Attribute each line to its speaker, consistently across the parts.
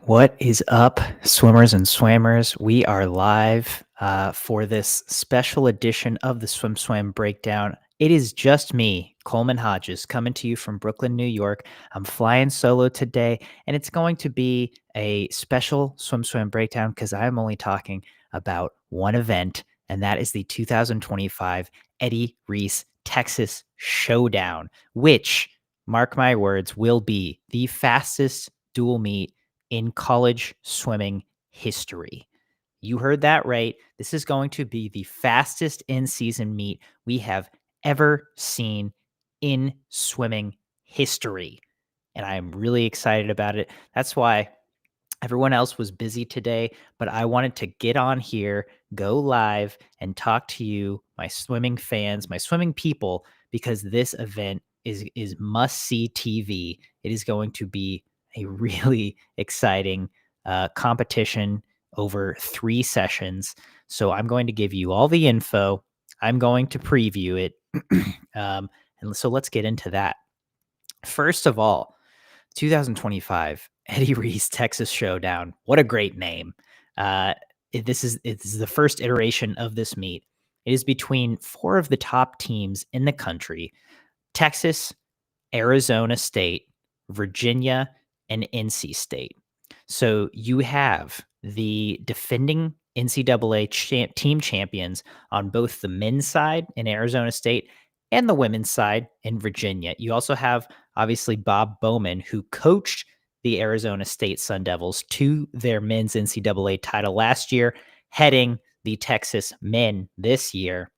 Speaker 1: What is up, swimmers and swammers? We are live for this special edition of the Swim Swam Breakdown. It is just me, Coleman Hodges, coming to you from Brooklyn, New York. I'm flying solo today, and it's going to be a special Swim Swam Breakdown because I'm only talking about one event, and that is the 2025 Eddie Reese Texas Showdown, which, mark my words, will be the fastest dual meet in college swimming history. You heard that right. This is going to be the fastest in season meet we have ever seen in swimming history. And I am really excited about it. That's why everyone else was busy today, but I wanted to get on here, go live, and talk to you, my swimming fans, my swimming people, because this event is must see TV. It is going to be a really exciting competition over 3 sessions. So I'm going to give you all the info. I'm going to preview it, and so let's get into that. First of all, 2025 Eddie Reese Texas Showdown. What a great name. This is the first iteration of this meet. It is between four of the top teams in the country: Texas, Arizona State, Virginia, and NC State. So you have the defending NCAA team champions on both the men's side in Arizona State and the women's side in Virginia. You also have, obviously, Bob Bowman, who coached the Arizona State Sun Devils to their men's NCAA title last year, heading the Texas men this year.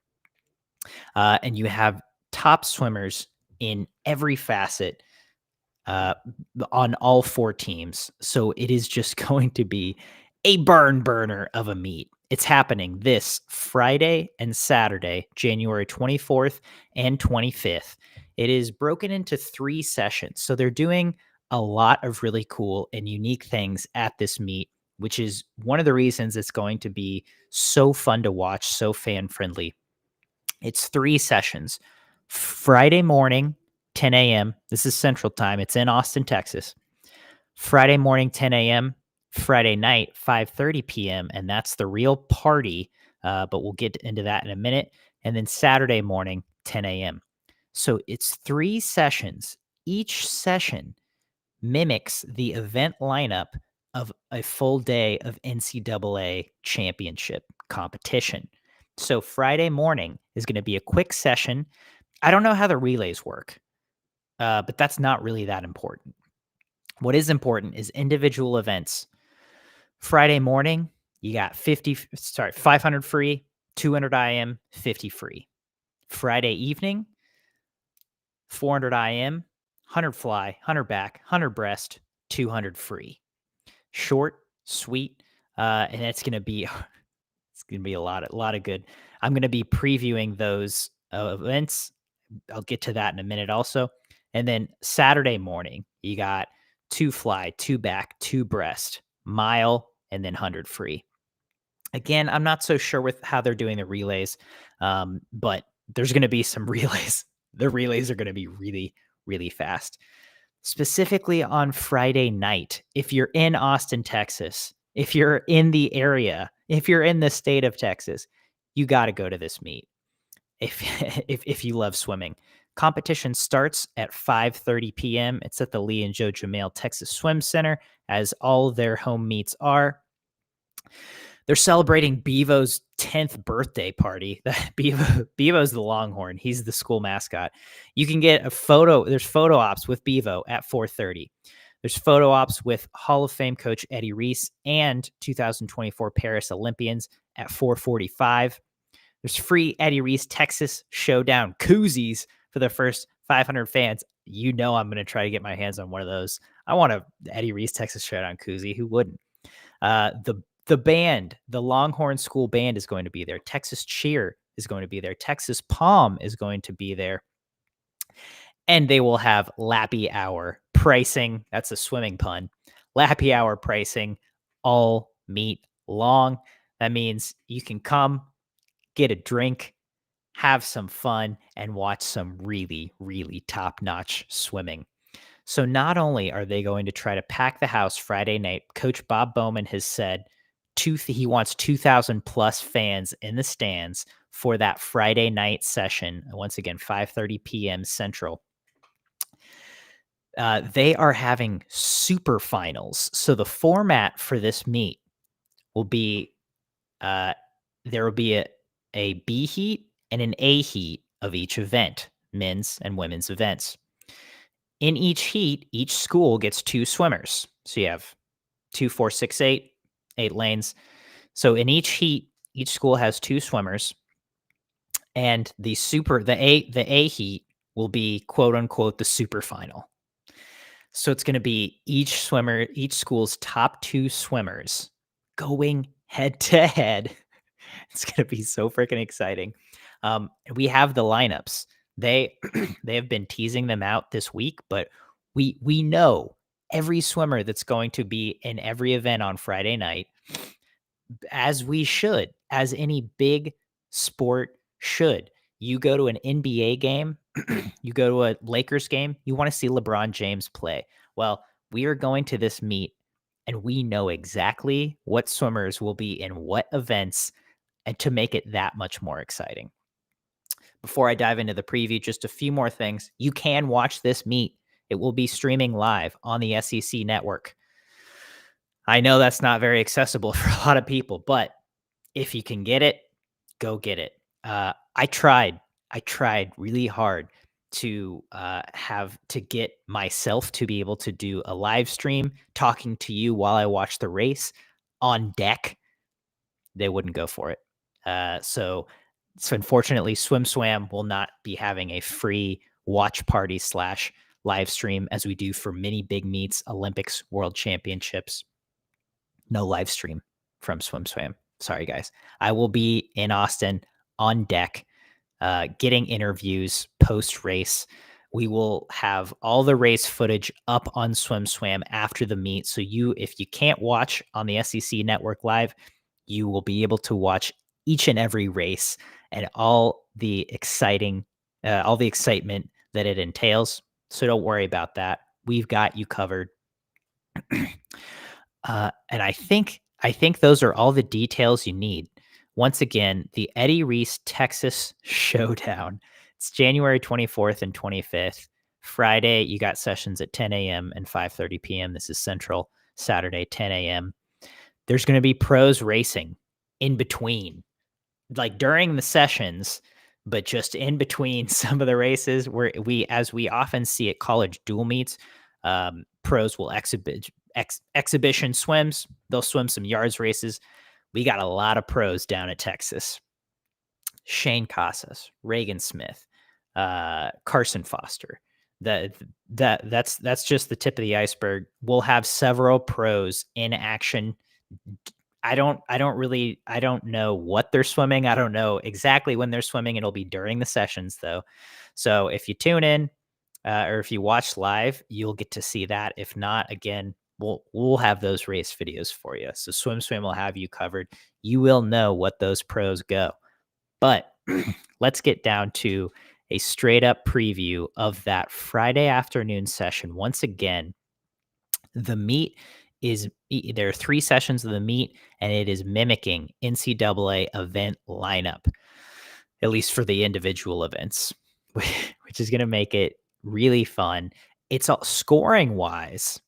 Speaker 1: And you have top swimmers in every facet uh, on all four teams. So it is just going to be a burner of a meet. It's happening this Friday and Saturday, January 24th and 25th. It is broken into 3 sessions. So they're doing a lot of really cool and unique things at this meet, which is one of the reasons it's going to be so fun to watch, so fan friendly. It's 3 sessions. Friday morning, 10 a.m. This is Central Time. It's in Austin, Texas. Friday morning, 10 a.m. Friday night, 5:30 p.m. And that's the real party. But we'll get into that in a minute. And then Saturday morning, 10 a.m. So it's 3 sessions. Each session mimics the event lineup of a full day of NCAA championship competition. So Friday morning is going to be a quick session. I don't know how the relays work, but that's not really that important. What is important is individual events. Friday morning, you got 500 free, 200 IM, 50 free. Friday evening, 400 IM, 100 fly, 100 back, 100 breast, 200 free. Short, sweet, and it's going to be a lot of good. I'm going to be previewing those events. I'll get to that in a minute also. And then Saturday morning, you got 2 fly, 2 back, 2 breast, mile, and then 100 free. Again, I'm not so sure with how they're doing the relays, but there's going to be some relays. The relays are going to be really, really fast. Specifically on Friday night, if you're in Austin, Texas, if you're in the area, if you're in the state of Texas, you got to go to this meet. If if you love swimming, competition starts at 5:30 p.m. It's at the Lee and Joe Jamail Texas Swim Center, as all their home meets are. They're celebrating Bevo's 10th birthday party. Bevo's the Longhorn. He's the school mascot. You can get a photo. There's photo ops with Bevo at 4:30. There's photo ops with Hall of Fame coach Eddie Reese and 2024 Paris Olympians at 4:45. There's free Eddie Reese Texas Showdown koozies for the first 500 fans. You know I'm going to try to get my hands on one of those. I want a Eddie Reese Texas Showdown koozie. Who wouldn't? The band, the Longhorn School Band, is going to be there. Texas Cheer is going to be there. Texas Palm is going to be there. And they will have Lappy Hour pricing. That's a swimming pun. Lappy Hour pricing all meet long. That means you can come, get a drink, have some fun, and watch some really, really top-notch swimming. So not only are they going to try to pack the house Friday night, Coach Bob Bowman has said he wants 2,000 plus fans in the stands for that Friday night session. Once again, 5:30 p.m. Central. They are having super finals. So the format for this meet will be uh, there will be a B heat and an A heat of each event, men's and women's events. In each heat, each school gets two swimmers. So you have 2, 4, 6, 8, 8 lanes. So in each heat, each school has two swimmers, and the A heat will be quote unquote the super final. So it's going to be each school's top two swimmers going head to head. It's going to be so freaking exciting. We have the lineups. They they have been teasing them out this week, but we know every swimmer that's going to be in every event on Friday night, as we should, as any big sport should. You go to an NBA game, you go to a Lakers game, you want to see LeBron James play. Well, we are going to this meet and we know exactly what swimmers will be in what events, and to make it that much more exciting. Before I dive into the preview, just a few more things. You can watch this meet. It will be streaming live on the SEC network. I know that's not very accessible for a lot of people, but if you can get it, go get it. I tried. I tried really hard to have to get myself to be able to do a live stream talking to you while I watch the race on deck. They wouldn't go for it. So unfortunately, SwimSwam will not be having a free watch party / live stream as we do for many big meets, Olympics, World Championships. No live stream from SwimSwam. Sorry, guys. I will be in Austin on deck, getting interviews post race. We will have all the race footage up on SwimSwam after the meet. So if you can't watch on the SEC Network Live, you will be able to watch each and every race and all the excitement that it entails. So don't worry about that. We've got you covered. And I think those are all the details you need. Once again, the Eddie Reese Texas Showdown. It's January 24th and 25th. Friday, you got sessions at 10 a.m. and 5:30 p.m. This is Central. Saturday, 10 a.m. There's going to be pros racing in between, like during the sessions, but just in between some of the races where as we often see at college dual meets, pros will exhibition swims. They'll swim some yards races. We got a lot of pros down at Texas. Shane Casas, Reagan Smith, Carson Foster. That's just the tip of the iceberg. We'll have several pros in action. I don't know what they're swimming. I don't know exactly when they're swimming. It'll be during the sessions though. So if you tune in or if you watch live, you'll get to see that. If not, again, we'll have those race videos for you. So SwimSwam will have you covered. You will know what those pros go. But let's get down to a straight up preview of that Friday afternoon session. Once again, the meet there are 3 sessions of the meet, and it is mimicking NCAA event lineup, at least for the individual events, which is going to make it really fun. It's all scoring wise.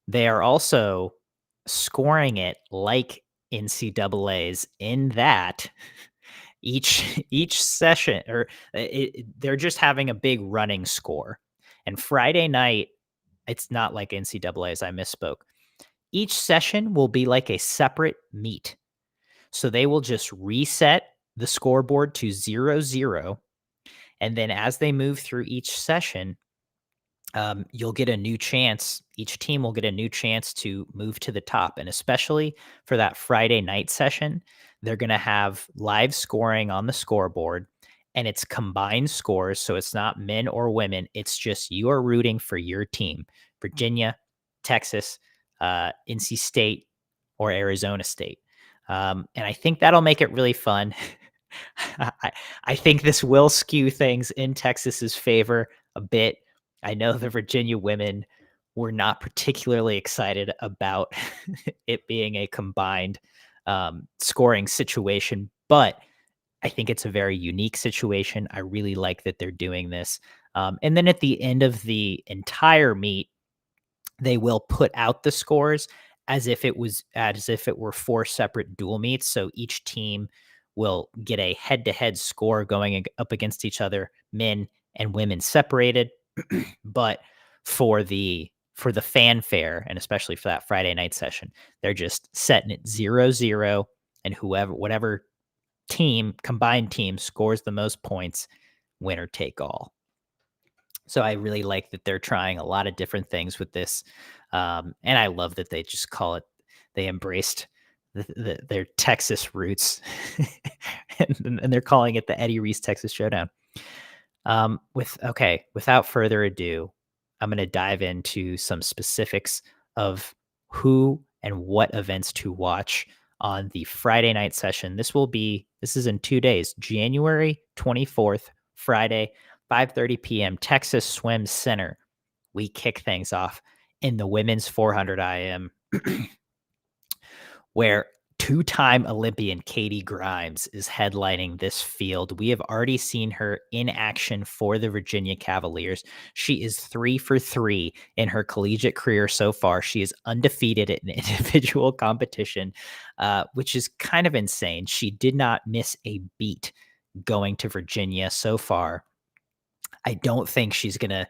Speaker 1: They are also scoring it like NCAA's in that each session they're just having a big running score. And Friday night, it's not like NCAA's. I misspoke. Each session will be like a separate meet. So they will just reset the scoreboard to 0-0. And then as they move through each session, you'll get a new chance. Each team will get a new chance to move to the top. And especially for that Friday night session, they're going to have live scoring on the scoreboard, and it's combined scores. So it's not men or women. It's just you are rooting for your team, Virginia, Texas, NC State, or Arizona State. And I think that'll make it really fun. I think this will skew things in Texas's favor a bit. I know the Virginia women were not particularly excited about it being a combined scoring situation, but I think it's a very unique situation. I really like that they're doing this. And then at the end of the entire meet, they will put out the scores as if it were four separate dual meets. So each team will get a head-to-head score going up against each other, men and women separated. But for the fanfare, and especially for that Friday night session, they're just setting it 0-0, and whatever combined team scores the most points, winner take all. So I really like that they're trying a lot of different things with this. And I love that they just call it, they embraced their Texas roots and they're calling it the Eddie Reese Texas Showdown. Without further ado, I'm going to dive into some specifics of who and what events to watch on the Friday night session. This is in 2 days, January 24th, Friday, 5:30 p.m. Texas Swim Center. We kick things off in the women's 400 IM where two-time Olympian Katie Grimes is headlining this field. We have already seen her in action for the Virginia Cavaliers. She is 3 for 3 in her collegiate career so far. She is undefeated in individual competition, which is kind of insane. She did not miss a beat going to Virginia so far. I don't think she's going to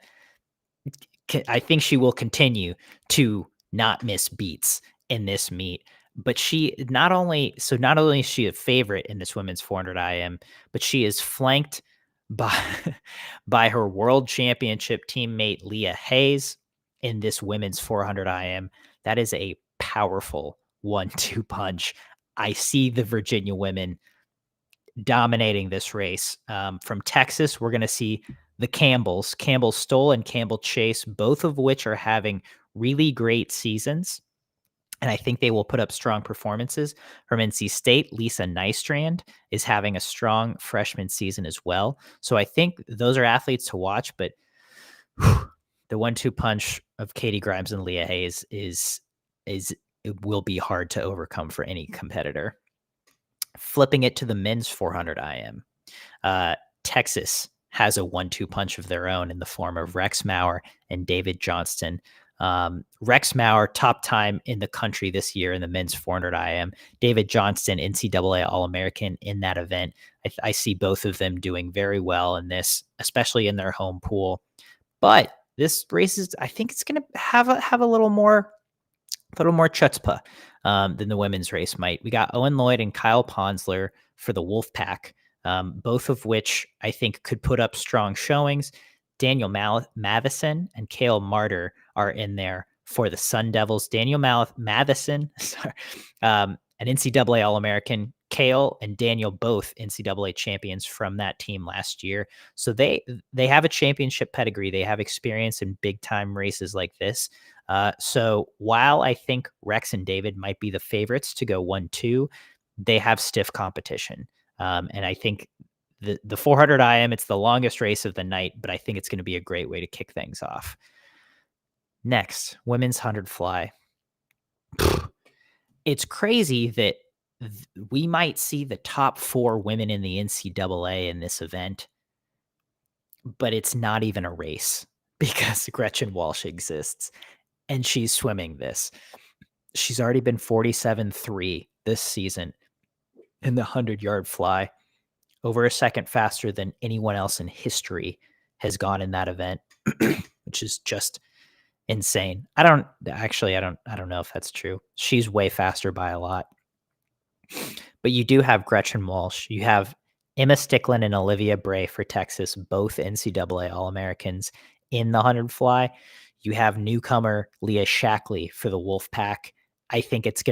Speaker 1: I think she will continue to not miss beats in this meet. But not only is she a favorite in this women's 400 IM, but she is flanked by by her world championship teammate Leah Hayes in this women's 400 IM. That is a powerful 1-2 punch. I see the Virginia women dominating this race. From Texas, we're going to see the Campbell Stoll and Campbell Chase, both of which are having really great seasons. And I think they will put up strong performances. From NC State, Lisa Nystrand is having a strong freshman season as well. So I think those are athletes to watch, but the 1-2 punch of Katie Grimes and Leah Hayes it will be hard to overcome for any competitor. Flipping it to the men's 400 IM, Texas has a 1-2 punch of their own in the form of Rex Maurer and David Johnston. Rex Maurer, top time in the country this year in the men's 400 IM. David Johnston, NCAA All-American in that event. I see both of them doing very well in this, especially in their home pool. But this race I think it's going to have a little more chutzpah than the women's race might. We got Owen Lloyd and Kyle Ponsler for the Wolfpack, both of which I think could put up strong showings. Daniel Matheson and Cale Martyr are in there for the Sun Devils. Daniel Matheson, an NCAA All-American. Cale and Daniel, both NCAA champions from that team last year. So they have a championship pedigree. They have experience in big-time races like this. So while I think Rex and David might be the favorites to go 1-2, they have stiff competition. And I think the 400 IM, it's the longest race of the night, but I think it's going to be a great way to kick things off. Next, women's 100 fly. It's crazy that we might see the top 4 women in the NCAA in this event, but it's not even a race because Gretchen Walsh exists and she's swimming this. She's already been 47.3 this season in the 100-yard fly, over a second faster than anyone else in history has gone in that event, which is just insane. I don't know if that's true. She's way faster by a lot. But you do have Gretchen Walsh. You have Emma Sticklin and Olivia Bray for Texas, both NCAA All-Americans in the 100 fly. You have newcomer Leah Shackley for the Wolfpack. I think it's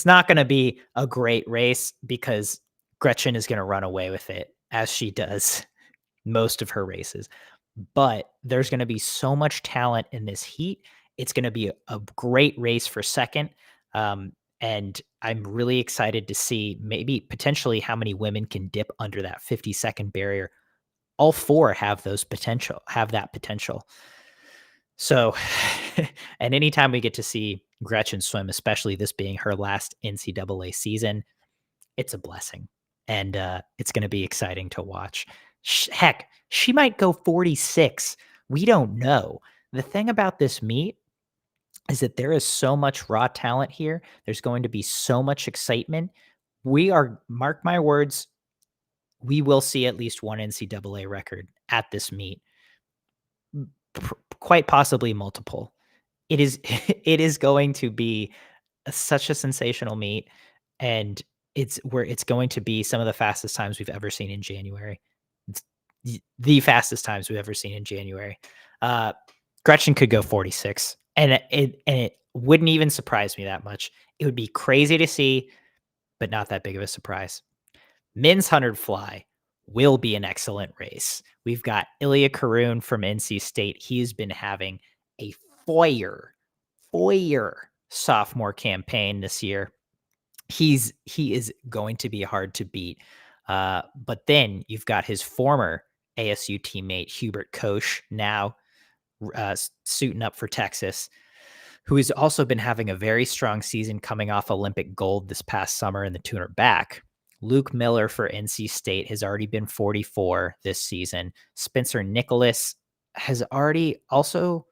Speaker 1: not going to be a great race because Gretchen is going to run away with it, as she does most of her races. But there's going to be so much talent in this heat. It's going to be a great race for second. And I'm really excited to see potentially how many women can dip under that 50-second barrier all 4 have that potential. So, and anytime we get to see Gretchen swim, especially this being her last NCAA season, it's a blessing, and, it's gonna be exciting to watch. Heck, she might go 46. We don't know. The thing about this meet is that there is so much raw talent here. There's going to be so much excitement. Mark my words, we will see at least one NCAA record at this meet, quite possibly multiple. It is it is going to be such a sensational meet, and it's going to be some of the fastest times we've ever seen in January. It's the fastest times we've ever seen in January. Uh, Gretchen could go 46, and it wouldn't even surprise me that much. It would be crazy to see, but not that big of a surprise. Men's 100 fly will be an excellent race. We've got Ilya Karun from NC State. He's been having a foyer sophomore campaign this year. He is going to be hard to beat. But then you've got his former ASU teammate Hubert Koch now suiting up for Texas, who has also been having a very strong season coming off Olympic gold this past summer in the 200 back. Luke Miller for NC State has already been 44 this season. Spencer Nicholas has already also,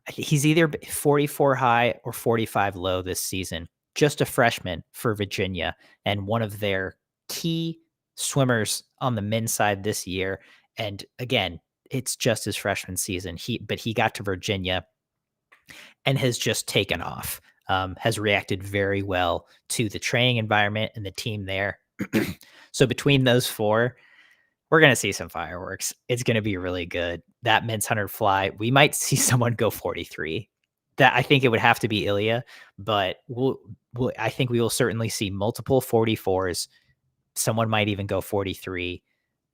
Speaker 1: he's either 44 high or 45 low this season. Just a freshman for Virginia and one of their key swimmers on the men's side this year. And again, it's just his freshman season. But he got to Virginia and has just taken off. Has reacted very well to the training environment and the team there. So between those 4, we're going to see some fireworks. It's going to be really good. That men's 100 fly, we might see someone go 43. That I think it would have to be Ilya, but I think we will certainly see multiple 44s. Someone might even go 43,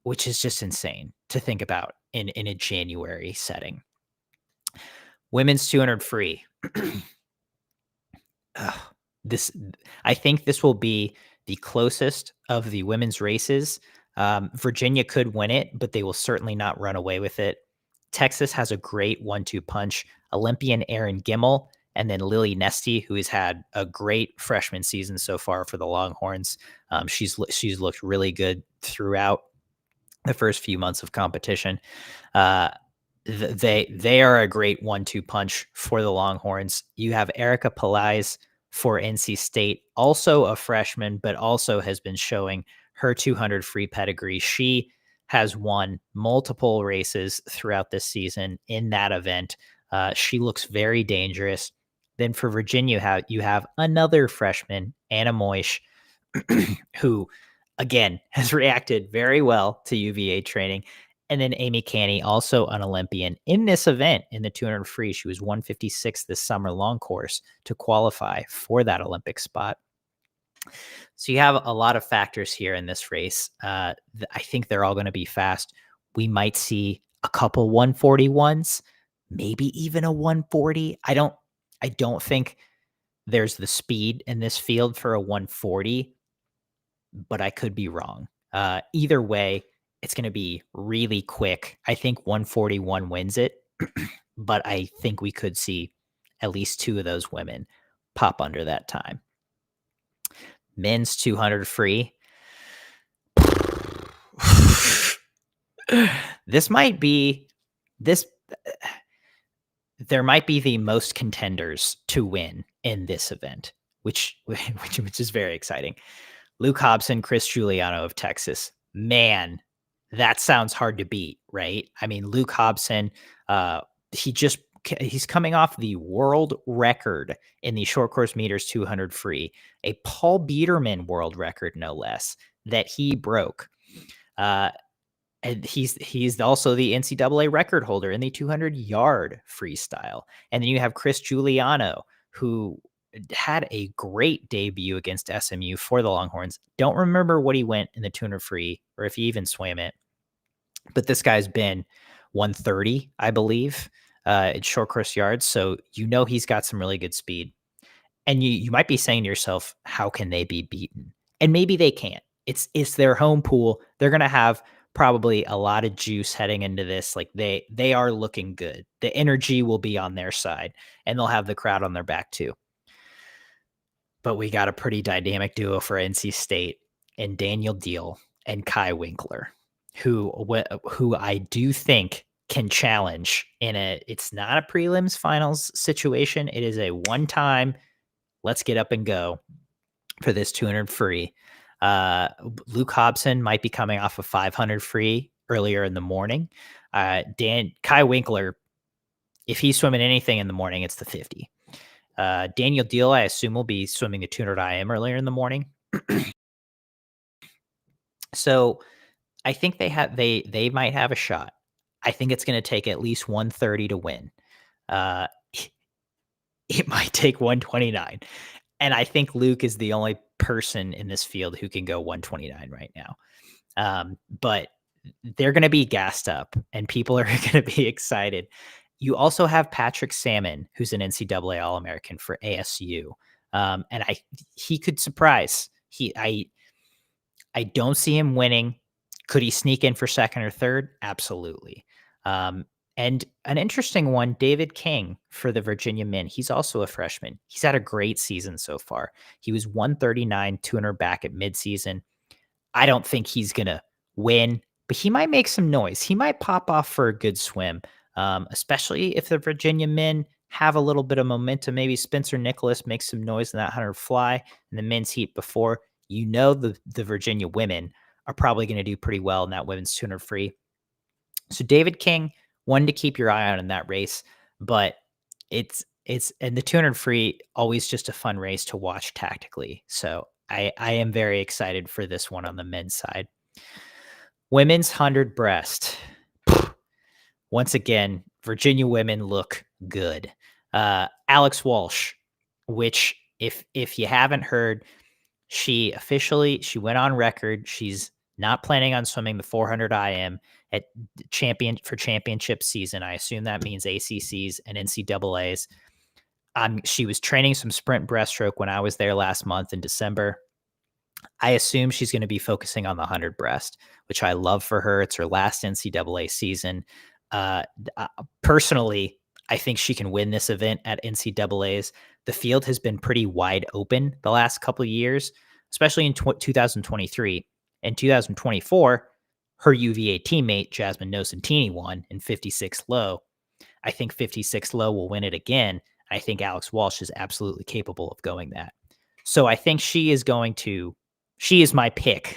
Speaker 1: which is just insane to think about in a January setting. Women's 200 free. This, I think this will be the closest of the women's races. Virginia could win it, but they will certainly not run away with it. Texas has a great 1-2 punch. Olympian Erin Gimmel and then Lily Nesty, who has had a great freshman season so far for the Longhorns. She's looked really good throughout the first few months of competition. They are a great 1-2 punch for the Longhorns. You have Erica Pillais for NC State, also a freshman, but also has been showing her 200 free pedigree. She has won multiple races throughout this season in that event. She looks very dangerous. Then for Virginia, you have another freshman, Anna Moish, who, again, has reacted very well to UVA training. And then Amy Canny, also an Olympian in this event in the 200 free. She was 156 this summer long course to qualify for that Olympic spot. So you have a lot of factors here in this race. I think they're all going to be fast. We might see a couple 141s, maybe even a 140. I don't think there's the speed in this field for a 140, but I could be wrong. Either way, it's going to be really quick. I think 141 wins it, but I think we could see at least 2 of those women pop under that time. Men's 200 free. This might be this. There might be the most contenders to win in this event, which is very exciting. Luke Hobson, Chris Giuliano of Texas. Man, that sounds hard to beat, right? I mean, Luke Hobson, he's coming off the world record in the short course meters 200 free, a Paul Biederman world record, no less, that he broke. And he's also the NCAA record holder in the 200-yard freestyle. And then you have Chris Giuliano, who had a great debut against SMU for the Longhorns. Don't remember what he went in the 200 free or if he even swam it. But this guy's been 130, I believe, in short course yards. So he's got some really good speed. And you might be saying to yourself, how can they be beaten? And maybe they can't. It's their home pool. They're going to have probably a lot of juice heading into this. Like they are looking good. The energy will be on their side, and they'll have the crowd on their back too. But we got a pretty dynamic duo for NC State and Daniel Deal and Kai Winkler, who I do think can challenge in a. It's not a prelims finals situation. It is a one time. Let's get up and go for this 200 free. Luke Hobson might be coming off a 500 free earlier in the morning. Kai Winkler, if he's swimming anything in the morning, it's the 50. Daniel Deal, I assume, will be swimming the 200 IM earlier in the morning. So I think they might have a shot. I think it's going to take at least 130 to win. Uh, it might take 129. And I think Luke is the only person in this field who can go 129 right now. But they're going to be gassed up and people are going to be excited. You also have Patrick Salmon, who's an NCAA All-American for ASU. And he could surprise. I don't see him winning. Could he sneak in for second or third? Absolutely. And an interesting one, David King for the Virginia Men. He's also a freshman. He's had a great season so far. He was 139, 200 back at midseason. I don't think he's going to win, but he might make some noise. He might pop off for a good swim, especially if the Virginia Men have a little bit of momentum. Maybe Spencer Nicholas makes some noise in that 100 fly in the men's heat before. The Virginia women are probably going to do pretty well in that women's 200 free. So David King, one to keep your eye on in that race, but it's and the 200 free, always just a fun race to watch tactically. So I am very excited for this one on the men's side. Women's 100 breast. Once again, Virginia women look good. Alex Walsh, which if you haven't heard, she went on record. She's not planning on swimming the 400 IM at championship season. I assume that means ACCs and NCAAs. She was training some sprint breaststroke when I was there last month in December. I assume she's going to be focusing on the 100 breast, which I love for her. It's her last NCAA season. Personally, I think she can win this event at NCAAs. The field has been pretty wide open the last couple of years, especially in 2023. In 2024, her UVA teammate, Jasmine Nocentini, won in 56 low. I think 56 low will win it again. I think Alex Walsh is absolutely capable of going that. So I think she is my pick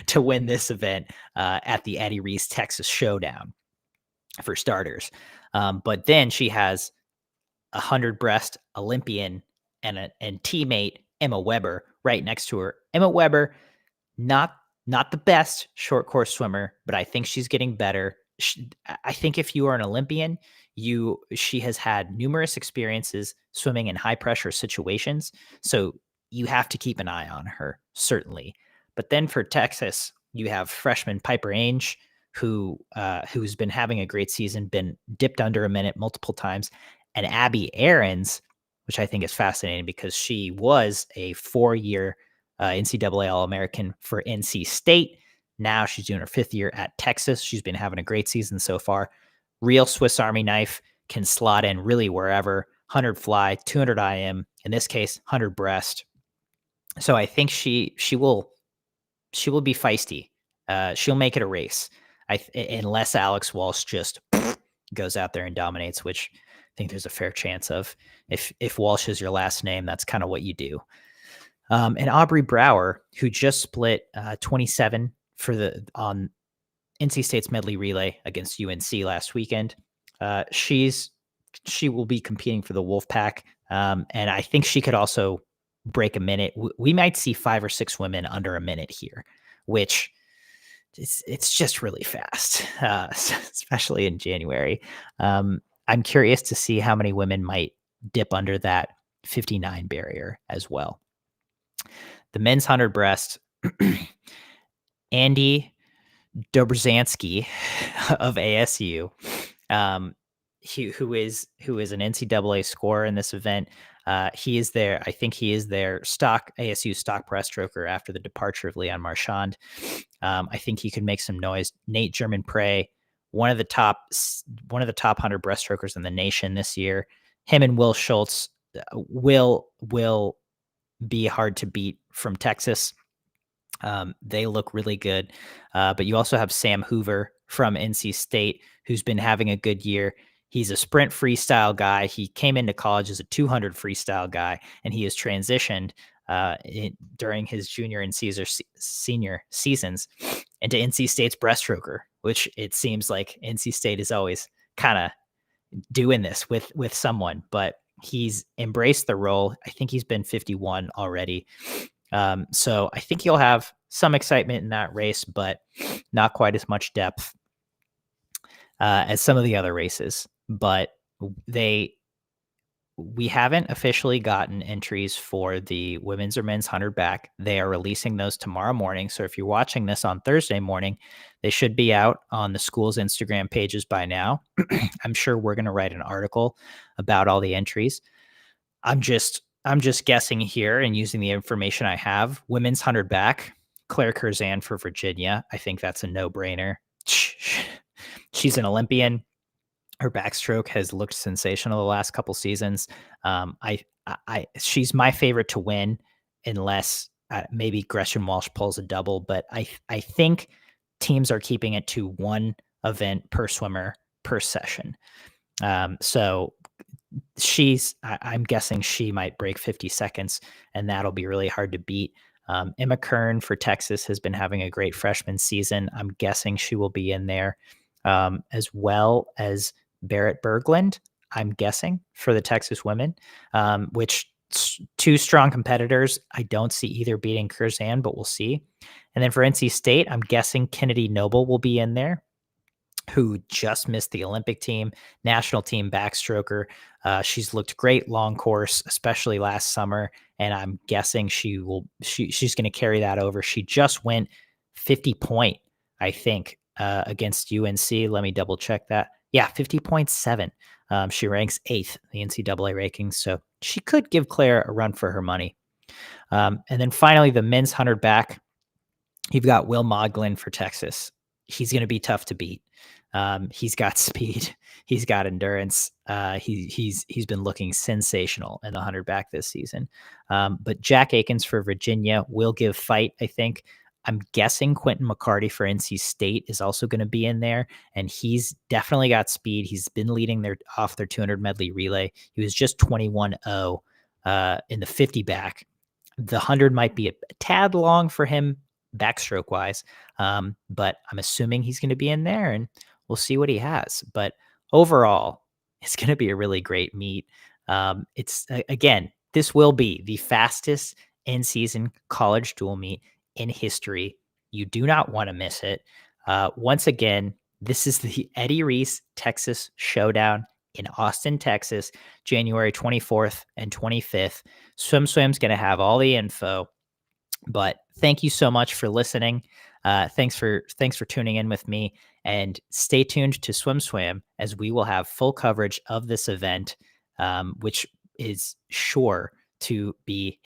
Speaker 1: to win this event at the Eddie Reese Texas Showdown for starters. But then she has a 100 breast Olympian and teammate Emma Weber right next to her. Emma Weber, not the best short course swimmer, but I think she's getting better. I think if you are an Olympian, she has had numerous experiences swimming in high pressure situations. So you have to keep an eye on her, certainly. But then for Texas, you have freshman Piper Ainge, who's been having a great season, been dipped under a minute multiple times, and Abby Aarons, which I think is fascinating because she was a 4-year NCAA All-American for NC State. Now she's doing her 5th year at Texas. She's been having a great season so far. Real Swiss Army knife, can slot in really wherever. 100 fly, 200 IM, in this case, 100 breast. So I think she will be feisty. She'll make it a race. Unless Alex Walsh just goes out there and dominates, which I think there's a fair chance of. If Walsh is your last name, that's kind of what you do. And Aubrey Brower, who just split 27 on NC State's medley relay against UNC last weekend. She will be competing for the Wolfpack, and I think she could also break a minute. We might see 5 or 6 women under a minute here, which it's just really fast, especially in January. I'm curious to see how many women might dip under that 59 barrier as well. The men's 100 breast, Andy Dobrzansky of ASU. who is an NCAA scorer in this event. He is there. I think he is their stock ASU stock breaststroker after the departure of Leon Marchand. I think he could make some noise. Nate German Prey, one of the top 100 breaststrokers in the nation this year. Him and Will Schultz will be hard to beat from Texas. They look really good. But you also have Sam Hoover from NC State, who's been having a good year. He's a sprint freestyle guy. He came into college as a 200 freestyle guy, and he has transitioned during his junior and senior seasons into NC State's breaststroker, which it seems like NC State is always kind of doing this with someone, but he's embraced the role. I think he's been 51 already. So I think you'll have some excitement in that race, but not quite as much depth as some of the other races. But we haven't officially gotten entries for the women's or men's 100 back. They are releasing those tomorrow morning. So if you're watching this on Thursday morning, they should be out on the school's Instagram pages by now. I'm sure we're going to write an article about all the entries. I'm just guessing here and using the information I have. Women's 100 back, Claire Curzan for Virginia. I think that's a no-brainer. She's an Olympian. Her backstroke has looked sensational the last couple seasons. She's my favorite to win, unless maybe Gretchen Walsh pulls a double. But I think teams are keeping it to one event per swimmer per session. So I'm guessing she might break 50 seconds, and that'll be really hard to beat. Emma Kern for Texas has been having a great freshman season. I'm guessing she will be in there, as well as Barrett Berglund, I'm guessing, for the Texas women, which two strong competitors. I don't see either beating Curzan, but we'll see. And then for NC State, I'm guessing Kennedy Noble will be in there, who just missed the Olympic team, national team backstroker. She's looked great long course, especially last summer, and I'm guessing she's going to carry that over. She just went 50 point, I think, against UNC. Let me double check that. Yeah, 50.7. She ranks 8th in the NCAA rankings, so she could give Claire a run for her money. And then finally, the men's 100 back, you've got Will Moglen for Texas. He's going to be tough to beat. He's got speed. He's got endurance. He's been looking sensational in the 100 back this season. But Jack Akins for Virginia will give fight, I think. I'm guessing Quentin McCarty for NC State is also going to be in there, and he's definitely got speed. He's been leading off their 200 medley relay. He was just 21-0 in the 50 back. The 100 might be a tad long for him backstroke wise, but I'm assuming he's going to be in there, and we'll see what he has. But overall, it's going to be a really great meet. Again, this will be the fastest in-season college dual meet in history. You do not want to miss it. Once again, this is the Eddie Reese Texas Showdown in Austin, Texas, January 24th and 25th. SwimSwam's going to have all the info. But thank you so much for listening. Thanks for tuning in with me, and stay tuned to SwimSwam, as we will have full coverage of this event, which is sure to be